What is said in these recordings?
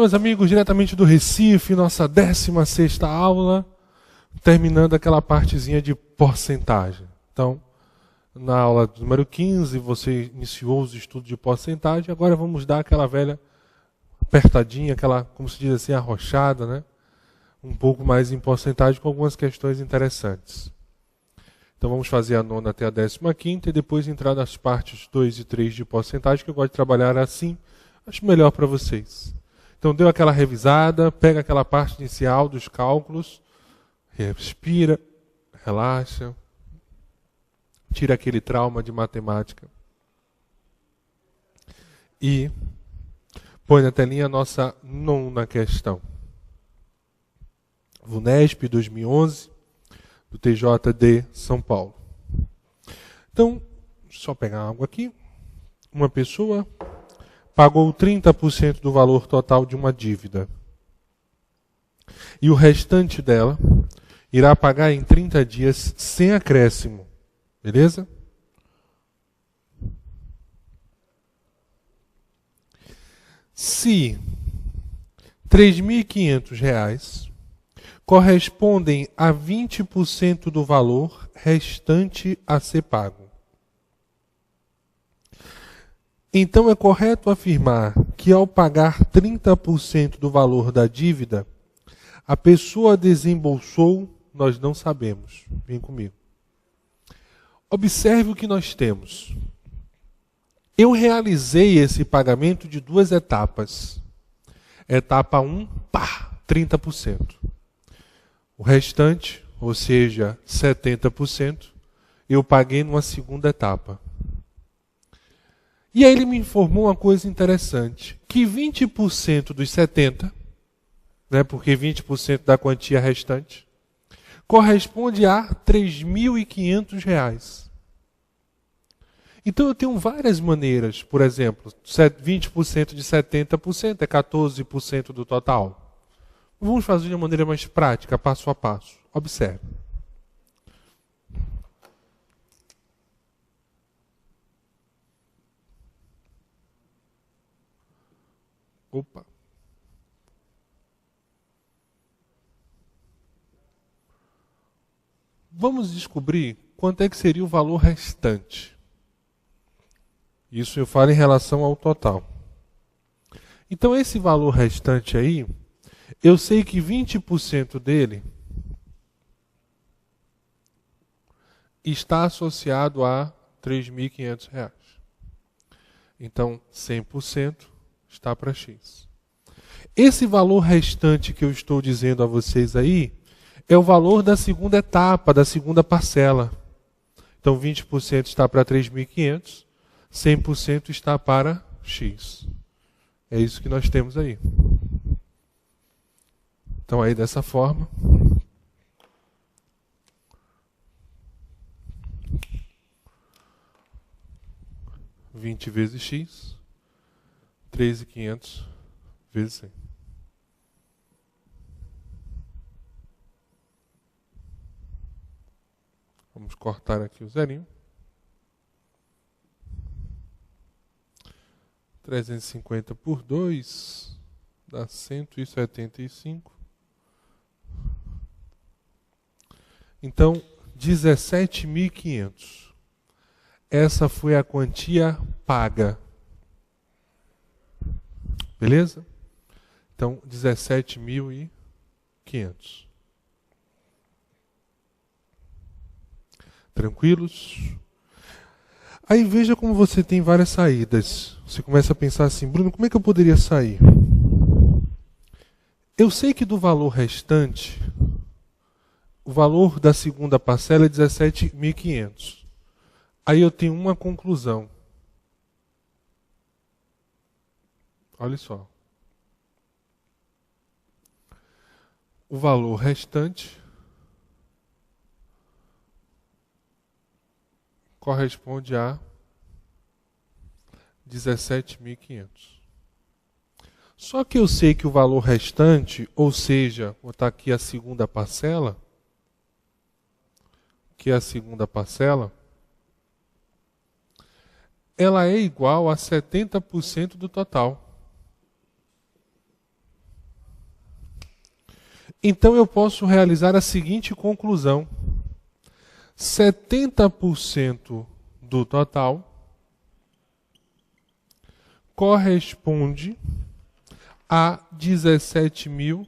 meus amigos, diretamente do Recife, nossa 16ª aula, terminando aquela partezinha de porcentagem. Então, na aula número 15, você iniciou os estudos de porcentagem, agora vamos dar aquela velha apertadinha, aquela, como se diz assim, arrochada, né? Um pouco mais em porcentagem com algumas questões interessantes. Então vamos fazer a 9ª até a 15ª e depois entrar nas partes 2 e 3 de porcentagem, que eu gosto de trabalhar assim, acho melhor para vocês. Então deu aquela revisada, pega aquela parte inicial dos cálculos, respira, relaxa, tira aquele trauma de matemática e põe na telinha a nossa 9ª questão. VUNESP 2011, do TJD São Paulo. Então, só pegar água aqui. Uma pessoa pagou 30% do valor total de uma dívida. E o restante dela irá pagar em 30 dias sem acréscimo. Beleza? Se R$ 3.500 correspondem a 20% do valor restante a ser pago, então é correto afirmar que ao pagar 30% do valor da dívida, a pessoa desembolsou, nós não sabemos. Vem comigo. Observe o que nós temos. Eu realizei esse pagamento de 2 etapas. Etapa 1, 30%. O restante, ou seja, 70%, eu paguei numa segunda etapa. E aí ele me informou uma coisa interessante, que 20% dos 70%, né, porque 20% da quantia restante, corresponde a R$ 3.500. Então eu tenho várias maneiras, por exemplo, 20% de 70% é 14% do total. Vamos fazer de uma maneira mais prática, passo a passo. Observe. Opa. Vamos descobrir quanto é que seria o valor restante. Isso eu falo em relação ao total. Então esse valor restante aí, eu sei que 20% dele está associado a R$ 3.500. Então 100% está para X. Esse valor restante que eu estou dizendo a vocês aí é o valor da segunda etapa, da segunda parcela. Então 20% está para 3.500, 100% está para X. É isso que nós temos aí. Então aí dessa forma, (20 vezes X) 3.500 vezes 100. Vamos cortar aqui o zerinho. 350 por 2 dá 175. Então, 17.500. Essa foi a quantia paga. Beleza? Então, 17.500. Tranquilos? Aí veja como você tem várias saídas. Você começa a pensar assim, Bruno, como é que eu poderia sair? Eu sei que do valor restante, o valor da segunda parcela é 17.500. Aí eu tenho uma conclusão. Olha só. O valor restante corresponde a 17.500. Só que eu sei que o valor restante, ou seja, vou botar aqui a segunda parcela, que é a segunda parcela, ela é igual a 70% do total. Então eu posso realizar a seguinte conclusão: 70% do total corresponde a 17.500.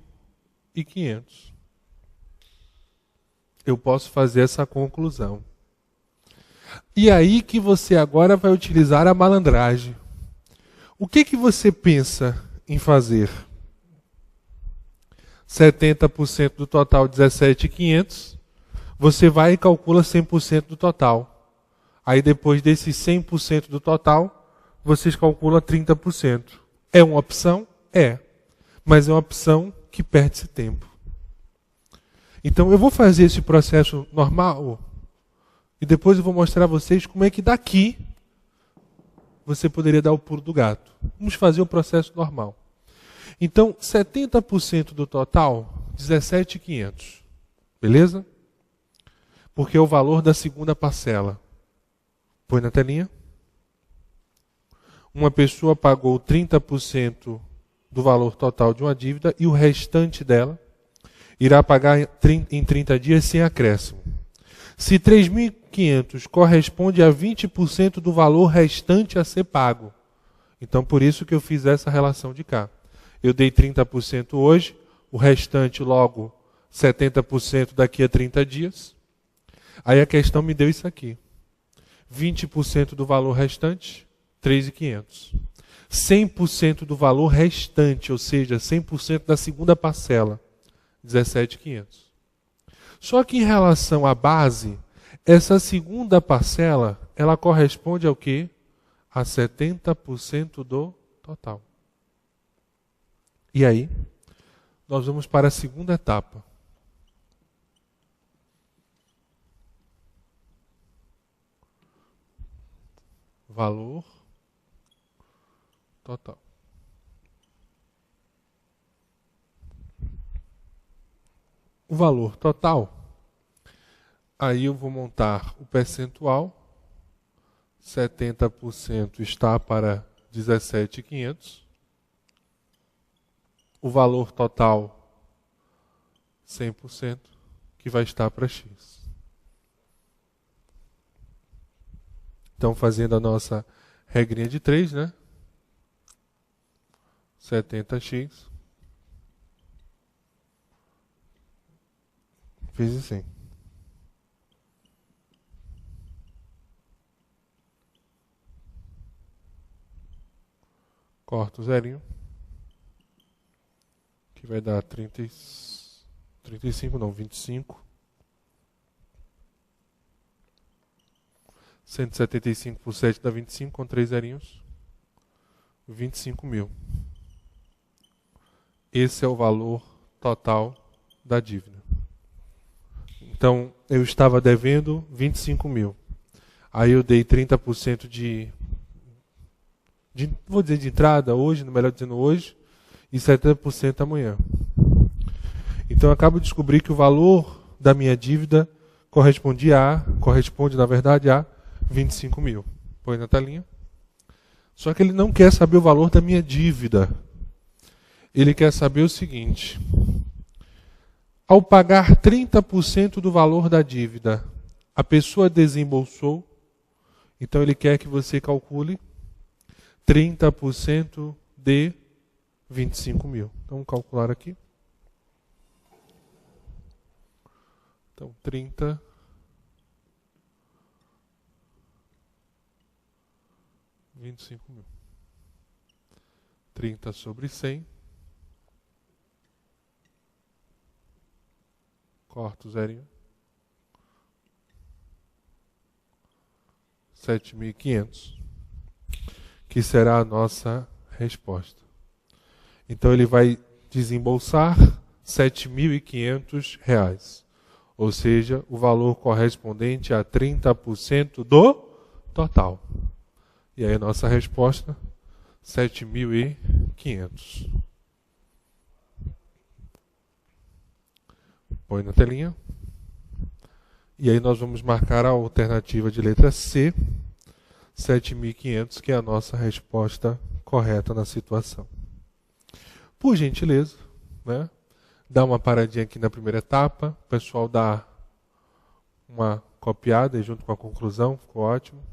Eu posso fazer essa conclusão. E aí que você agora vai utilizar a malandragem. O que você pensa em fazer? 70% do total, 17.500. Você vai e calcula 100% do total. Aí depois desses 100% do total, vocês calculam 30%. É uma opção? É. Mas é uma opção que perde-se tempo. Então eu vou fazer esse processo normal e depois eu vou mostrar a vocês como é que daqui você poderia dar o pulo do gato. Vamos fazer o processo normal. Então, 70% do total, 17.500. Beleza? Porque é o valor da segunda parcela. Põe na telinha. Uma pessoa pagou 30% do valor total de uma dívida e o restante dela irá pagar em 30 dias sem acréscimo. Se 3.500 corresponde a 20% do valor restante a ser pago. Então, por isso que eu fiz essa relação de cá. Eu dei 30% hoje, o restante logo 70% daqui a 30 dias. Aí a questão me deu isso aqui. 20% do valor restante, 3.500. 100% do valor restante, ou seja, 100% da segunda parcela, 17.500. Só que em relação à base, essa segunda parcela, ela corresponde ao quê? A 70% do total. E aí, nós vamos para a segunda etapa. Valor total. O valor total, aí eu vou montar o percentual, 70% está para 17.500, o valor total, 100%, que vai estar para X. Então, fazendo a nossa regrinha de 3, né? 70x vezes 100. Corta o zerinho, que vai dar 35 não, 25. 175 por 7 dá 25, com 3 zerinhos. 25.000. Esse é o valor total da dívida. Então, eu estava devendo 25.000. Aí eu dei 30% vou dizer de entrada hoje, melhor dizendo hoje, e 70% amanhã. Então eu acabo de descobrir que o valor da minha dívida corresponde na verdade a 25.000. Põe na telinha. Só que ele não quer saber o valor da minha dívida. Ele quer saber o seguinte: ao pagar 30% do valor da dívida, a pessoa desembolsou, então ele quer que você calcule 30% de 25.000. Então, vamos calcular aqui. Então, 30 25.000. 30 sobre 100. Corta o zerinho. 7.500. Que será a nossa resposta. Então ele vai desembolsar R$ 7.500. Ou seja, o valor correspondente a 30% do total. E aí a nossa resposta, 7.500. Põe na telinha. E aí nós vamos marcar a alternativa de letra C, 7.500, que é a nossa resposta correta na situação. Por gentileza, né? Dá uma paradinha aqui na primeira etapa, o pessoal dá uma copiada junto com a conclusão, ficou ótimo.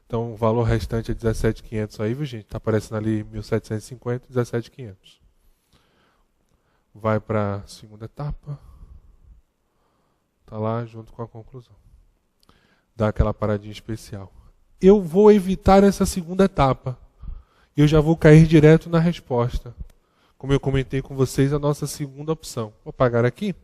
Então o valor restante é 17.500 aí, viu gente? Está aparecendo ali 1.750, 17.500. Vai para a segunda etapa. Está lá junto com a conclusão. Dá aquela paradinha especial. Eu vou evitar essa segunda etapa. Eu já vou cair direto na resposta. Como eu comentei com vocês, a nossa segunda opção. Vou apagar aqui.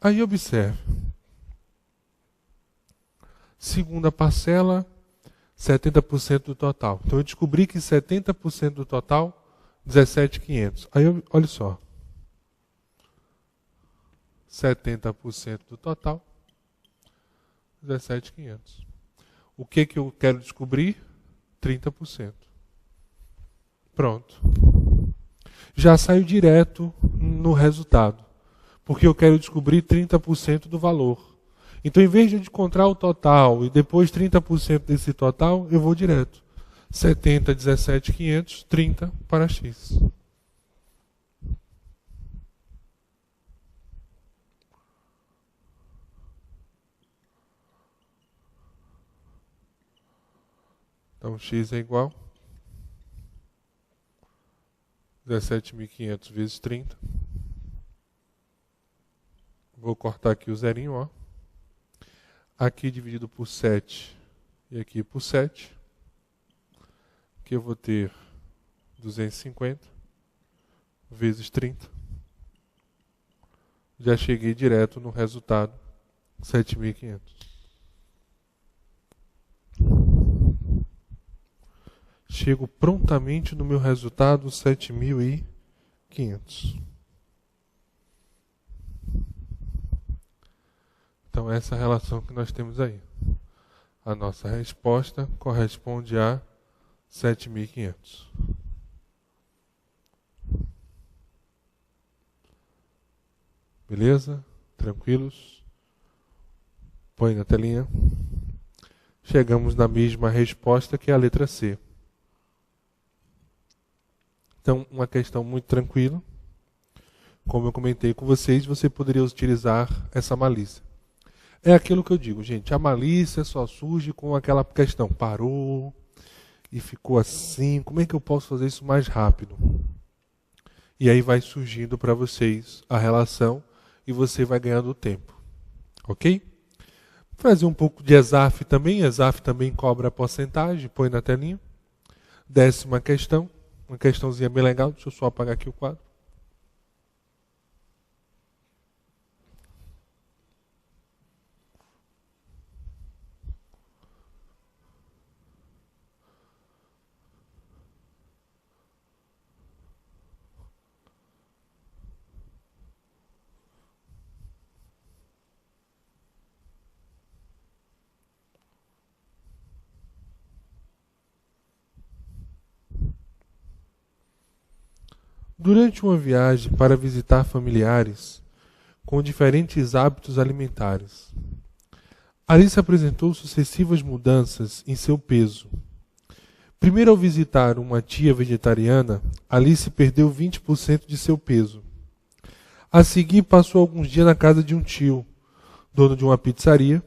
Aí observe. Segunda parcela, 70% do total. Então eu descobri que 70% do total, 17.500. Aí olha só. 70% do total, 17.500. O que eu quero descobrir? 30%. Pronto. Já saiu direto no resultado. Porque eu quero descobrir 30% do valor. Então, em vez de eu encontrar o total e depois 30% desse total, eu vou direto. 70, 17.500, 30 para X. Então, X é igual 17.500 vezes 30. Vou cortar aqui o zerinho, ó. Aqui dividido por 7 e aqui por 7. Aqui eu vou ter 250 vezes 30. Já cheguei direto no resultado, 7.500. Chego prontamente no meu resultado, 7.500. Então, essa é a relação que nós temos aí. A nossa resposta corresponde a 7.500. Beleza? Tranquilos? Põe na telinha. Chegamos na mesma resposta que é a letra C. Então, uma questão muito tranquila. Como eu comentei com vocês, você poderia utilizar essa malícia. É aquilo que eu digo, gente, a malícia só surge com aquela questão, parou e ficou assim, como é que eu posso fazer isso mais rápido? E aí vai surgindo para vocês a relação e você vai ganhando tempo, ok? Vou fazer um pouco de ESAF também cobra a porcentagem, põe na telinha. 10ª questão, uma questãozinha bem legal, deixa eu só apagar aqui o quadro. Durante uma viagem para visitar familiares com diferentes hábitos alimentares, Alice apresentou sucessivas mudanças em seu peso. Primeiro, ao visitar uma tia vegetariana, Alice perdeu 20% de seu peso. A seguir, passou alguns dias na casa de um tio, dono de uma pizzaria,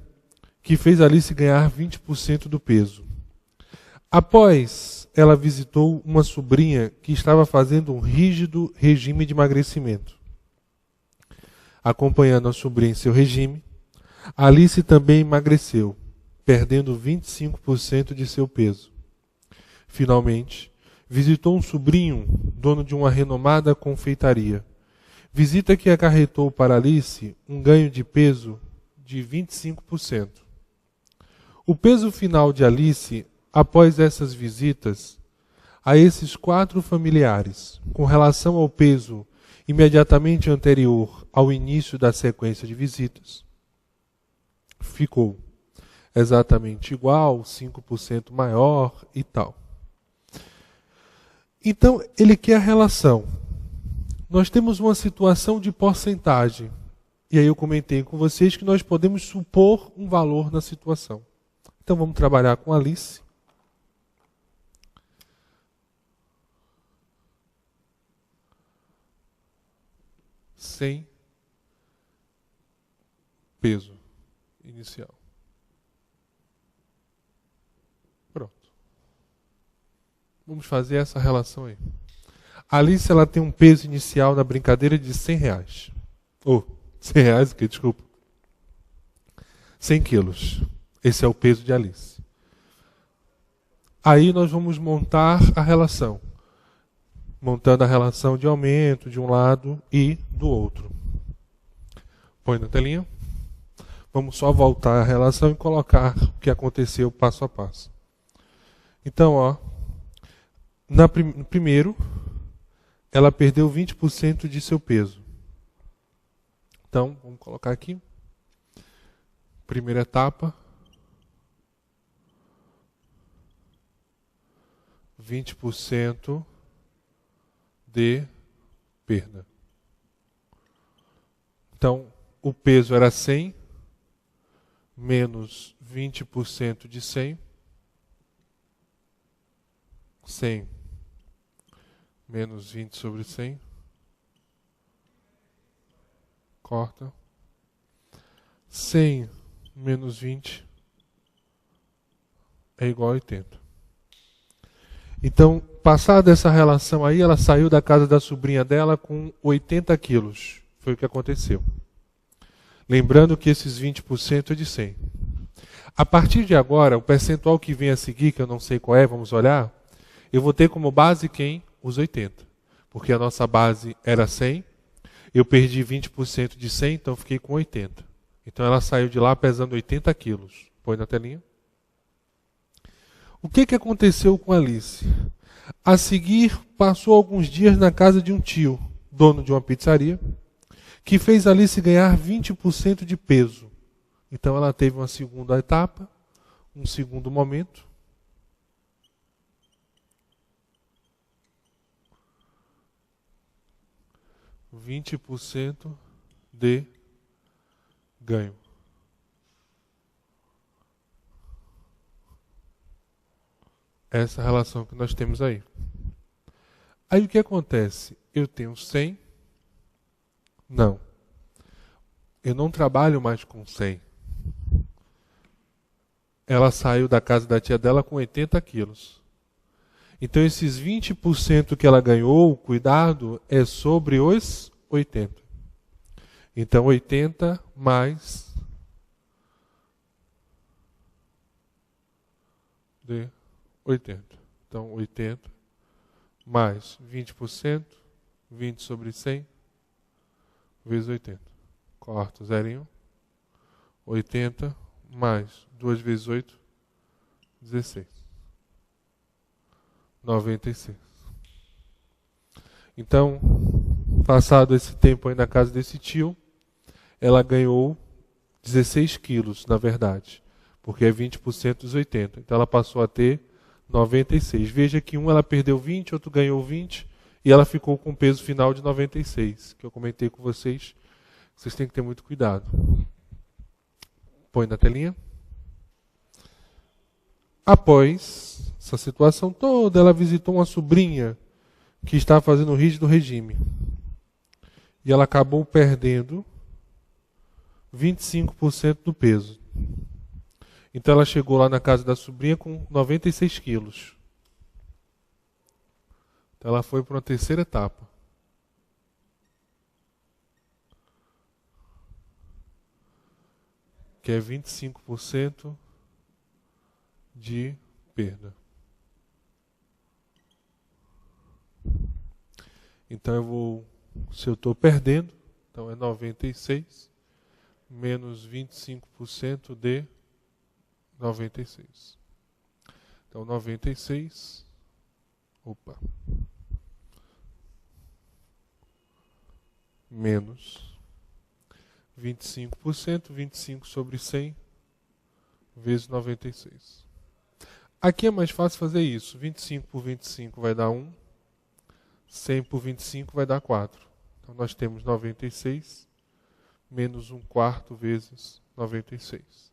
que fez Alice ganhar 20% do peso. Após, ela visitou uma sobrinha que estava fazendo um rígido regime de emagrecimento. Acompanhando a sobrinha em seu regime, Alice também emagreceu, perdendo 25% de seu peso. Finalmente, visitou um sobrinho, dono de uma renomada confeitaria. Visita que acarretou para Alice um ganho de peso de 25%. O peso final de Alice, após essas visitas, a esses 4 familiares, com relação ao peso imediatamente anterior ao início da sequência de visitas, ficou exatamente igual, 5% maior e tal. Então, ele quer a relação. Nós temos uma situação de porcentagem. E aí eu comentei com vocês que nós podemos supor um valor na situação. Então vamos trabalhar com Alice. Sem peso inicial. Pronto. Vamos fazer essa relação aí. A Alice ela tem um peso inicial na brincadeira de R$100. Oh, R$100 o quê? Desculpa. 100 quilos. Esse é o peso de Alice. Aí nós vamos montar a relação. Montando a relação de aumento de um lado e do outro. Põe na telinha. Vamos só voltar a relação e colocar o que aconteceu passo a passo. Então, ó, no primeiro, ela perdeu 20% de seu peso. Então, vamos colocar aqui. Primeira etapa. 20% de perda. Então, o peso era 100, menos 20% de 100. 100 menos 20 sobre 100. Corta. 100 menos 20 é igual a 80. Então, passada essa relação aí, ela saiu da casa da sobrinha dela com 80 quilos. Foi o que aconteceu. Lembrando que esses 20% é de 100. A partir de agora, o percentual que vem a seguir, que eu não sei qual é, vamos olhar, eu vou ter como base quem? Os 80. Porque a nossa base era 100, eu perdi 20% de 100, então fiquei com 80. Então ela saiu de lá pesando 80 quilos. Põe na telinha. O que aconteceu com a Alice? A seguir, passou alguns dias na casa de um tio, dono de uma pizzaria, que fez a Alice ganhar 20% de peso. Então ela teve uma segunda etapa, um segundo momento. %20 de ganho. Essa relação que nós temos aí. Aí o que acontece? Eu tenho 100. Não. Eu não trabalho mais com 100. Ela saiu da casa da tia dela com 80 quilos. Então esses 20% que ela ganhou, o cuidado, é sobre os 80. Então 80 mais de 80. Então 80 mais 20%, 20 sobre 100, vezes 80. Corta, zerinho. 80 mais 2 vezes 8, 16. 96. Então, passado esse tempo aí na casa desse tio, ela ganhou 16 quilos, na verdade, porque é 20% dos 80. Então ela passou a ter 96. Veja que um ela perdeu 20, outro ganhou 20, e ela ficou com o peso final de 96, que eu comentei com vocês. Vocês têm que ter muito cuidado. Põe na telinha. Após essa situação toda, ela visitou uma sobrinha que estava fazendo o rígido regime. E ela acabou perdendo 25% do peso. Então ela chegou lá na casa da sobrinha com 96 quilos. Então ela foi para uma terceira etapa. Que é 25% de perda. Então eu vou, se eu estou perdendo, então é 96 menos 25% de 96. Então 96, menos 25%, 25 sobre 100, vezes 96. Aqui é mais fácil fazer isso. 25 por 25 vai dar 1. 100 por 25 vai dar 4. Então nós temos 96 menos 1/4 vezes 96.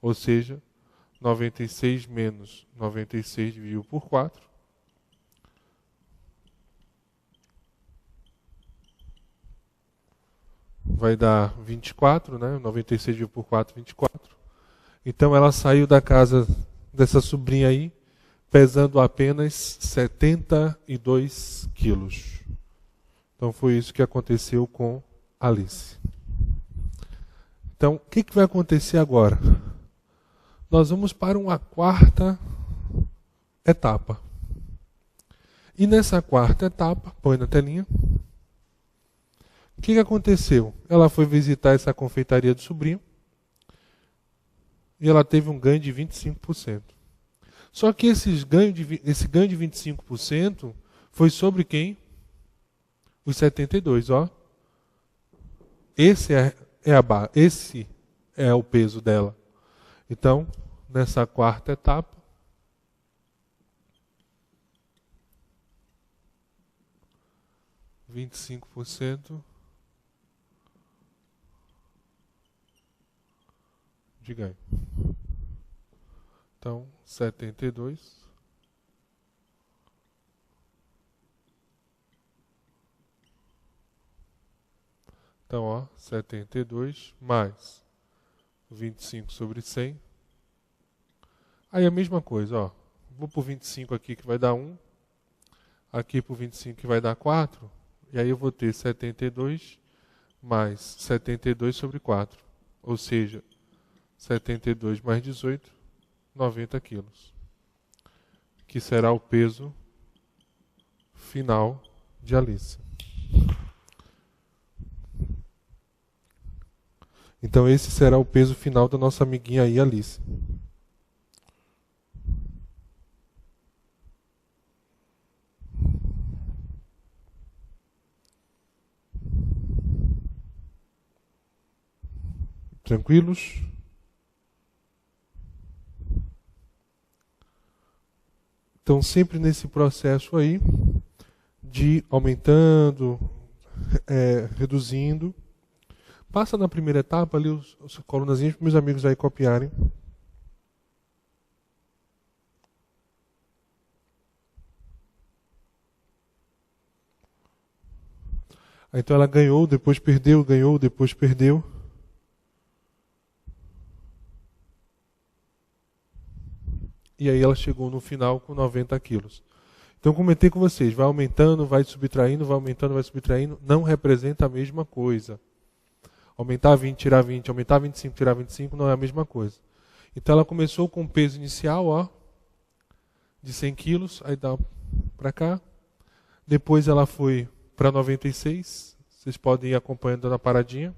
Ou seja, 96 menos 96 dividido por 4. Vai dar 24, né? 96 dividido por 4, 24. Então ela saiu da casa dessa sobrinha aí, pesando apenas 72 quilos. Então foi isso que aconteceu com Alice. Então, o que vai acontecer agora? Nós vamos para uma quarta etapa. E nessa quarta etapa, põe na telinha, o que aconteceu? Ela foi visitar essa confeitaria do sobrinho e ela teve um ganho de 25%. Só que esse ganho de 25% foi sobre quem? Os 72, ó. Esse é o peso dela. Então, nessa quarta etapa, (25%) de ganho. Então, 72 Então, ó, 72 mais 25 sobre 100. Aí a mesma coisa, ó. Vou por 25 aqui que vai dar 1. Aqui por 25 que vai dar 4. E aí eu vou ter 72 mais 72 sobre 4. Ou seja, 72 mais 18, 90 quilos. Que será o peso final de Alice. Então esse será o peso final da nossa amiguinha aí, Alice. Tranquilos? Então sempre nesse processo aí de aumentando, reduzindo. Passa na primeira etapa ali os colunazinhos para meus amigos aí copiarem. Então ela ganhou, depois perdeu, ganhou, depois perdeu. E aí ela chegou no final com 90 quilos. Então comentei com vocês, vai aumentando, vai subtraindo, vai aumentando, vai subtraindo, não representa a mesma coisa. Aumentar 20, tirar 20, aumentar 25, tirar 25 não é a mesma coisa. Então ela começou com um peso inicial, ó, de 100 quilos, aí dá para cá. Depois ela foi para 96, vocês podem ir acompanhando na paradinha.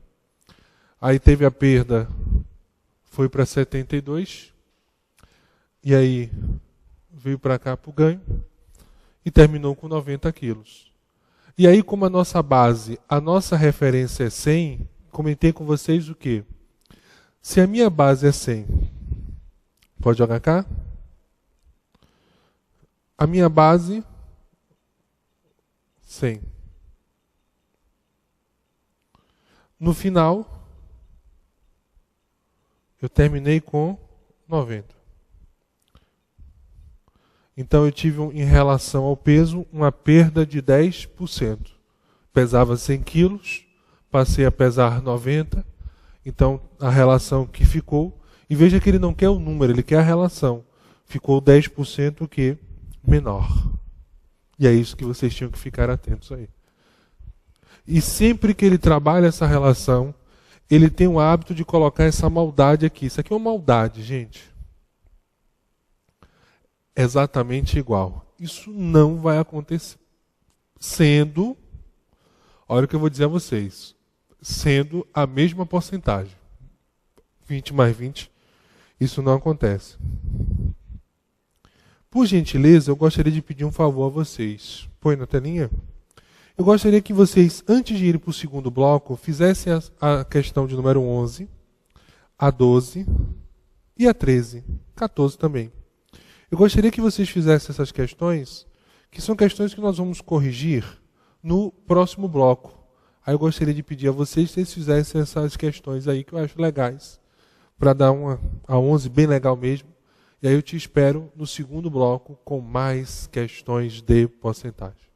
Aí teve a perda, foi para 72. E aí veio para cá para o ganho e terminou com 90 quilos. E aí, como a nossa base, a nossa referência é 100, comentei com vocês o quê? Se a minha base é 100, pode jogar cá? A minha base, 100. No final, eu terminei com 90. Então eu tive, em relação ao peso, uma perda de 10%. Pesava 100 quilos, passei a pesar 90. Então a relação que ficou, e veja que ele não quer o número, ele quer a relação. Ficou 10% o que? Menor. E é isso que vocês tinham que ficar atentos aí. E sempre que ele trabalha essa relação, ele tem o hábito de colocar essa maldade aqui. Isso aqui é uma maldade, gente. Exatamente igual. Isso não vai acontecer. Sendo, olha o que eu vou dizer a vocês, sendo a mesma porcentagem. 20 mais 20, isso não acontece. Por gentileza, eu gostaria de pedir um favor a vocês. Põe na telinha. Eu gostaria que vocês, antes de irem para o segundo bloco, fizessem a questão de número 11, a 12 E a 13, 14 também. Eu gostaria que vocês fizessem essas questões, que são questões que nós vamos corrigir no próximo bloco. Aí eu gostaria de pedir a vocês se eles fizessem essas questões aí que eu acho legais, para dar a 11 bem legal mesmo. E aí eu te espero no segundo bloco com mais questões de porcentagem.